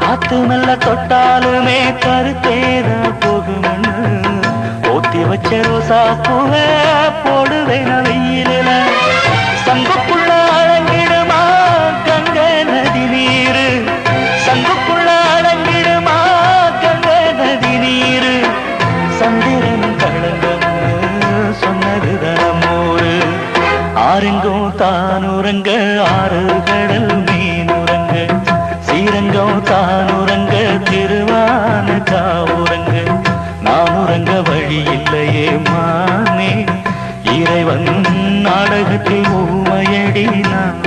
காத்து மெல்ல தொட்டாலுமே கருத்தேத போகுமண்ணு ஓத்தி வச்ச ரோசா பூவே போடுவேன வெயிலில சங்குக்குள்ள அடங்கிடுமா கங்க நதி நீரு சங்குக்குள்ள அடங்கிடுமா கங்க நதி நீரு சந்திரன் களங்கம்னு சொன்னது தனமோரு ஆரெங்கும் தானுரங்க ஆறு கடல் மீனுரங்க ஸ்ரீரங்கம் தானுரங்க திருவான காவுரங்க நானுரங்க வழி இல்லையே மானே இறைவன் நாடகத்தில் ஊமையடி நான்